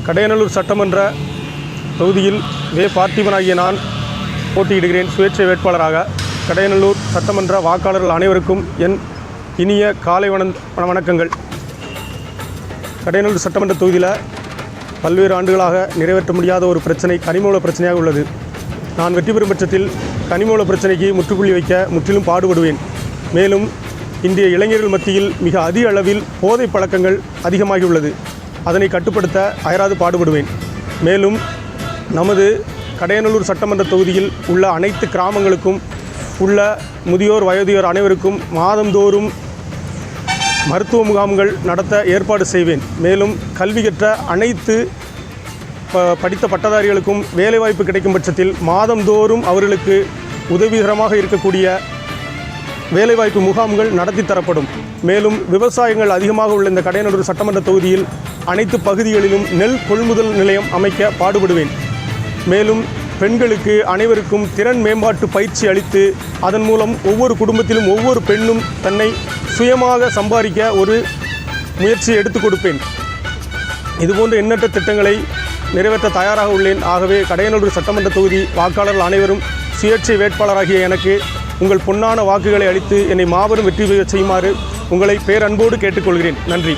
கடையநல்லூர் சட்டமன்ற தொகுதியில் பார்த்திபனாகிய நான் போட்டியிடுகிறேன் சுயேட்சை வேட்பாளராக. கடையநல்லூர் சட்டமன்ற வாக்காளர்கள் அனைவருக்கும் என் இனிய காலை வணக்கங்கள். கடையநல்லூர் சட்டமன்ற தொகுதியில் பல்வேறு ஆண்டுகளாக நிறைவேற்ற முடியாத ஒரு பிரச்சனை கனிமூல பிரச்சனையாக உள்ளது. நான் வெற்றி பெறும் பட்சத்தில் கனிமூல பிரச்சனைக்கு முற்றுப்புள்ளி வைக்க முற்றிலும் பாடுபடுவேன். மேலும் இந்திய இளைஞர்கள் மத்தியில் மிக அதிக அளவில் போதை பழக்கங்கள் அதிகமாகியுள்ளது. அதனை கட்டுப்படுத்த அயராது பாடுபடுவேன். மேலும் நமது கடையநல்லூர் சட்டமன்ற தொகுதியில் உள்ள அனைத்து கிராமங்களுக்கும் உள்ள முதியோர் வயோதிகர் அனைவருக்கும் மாதந்தோறும் மருத்துவ முகாம்கள் நடத்த ஏற்பாடு செய்வேன். மேலும் கல்வி கற்ற அனைத்து படித்த பட்டதாரிகளுக்கும் வேலைவாய்ப்பு கிடைக்கும் பட்சத்தில் மாதந்தோறும் அவர்களுக்கு உதவிகரமாக இருக்கக்கூடிய வேலைவாய்ப்பு முகாம்கள் நடத்தி தரப்படும். மேலும் விவசாயங்கள் அதிகமாக உள்ள இந்த கடையநல்லூர் சட்டமன்ற தொகுதியில் அனைத்து பகுதிகளிலும் நெல் கொள்முதல் நிலையம் அமைக்க பாடுபடுவேன். மேலும் பெண்களுக்கு அனைவருக்கும் திறன் மேம்பாட்டு பயிற்சி அளித்து அதன் மூலம் ஒவ்வொரு குடும்பத்திலும் ஒவ்வொரு பெண்ணும் தன்னை சுயமாக சம்பாதிக்க ஒரு முயற்சியை எடுத்துக் கொடுப்பேன். இதுபோன்ற எண்ணற்ற திட்டங்களை நிறைவேற்ற தயாராக உள்ளேன். ஆகவே கடையநல்லூர் சட்டமன்ற தொகுதி வாக்காளர்கள் அனைவரும் சுயேட்சை வேட்பாளராகிய எனக்கு உங்கள் பொன்னான வாக்குகளை அளித்து என்னை மாபெரும் வெற்றி பெற செய்யுமாறு உங்களை பேரன்போடு கேட்டுக்கொள்கிறேன். நன்றி.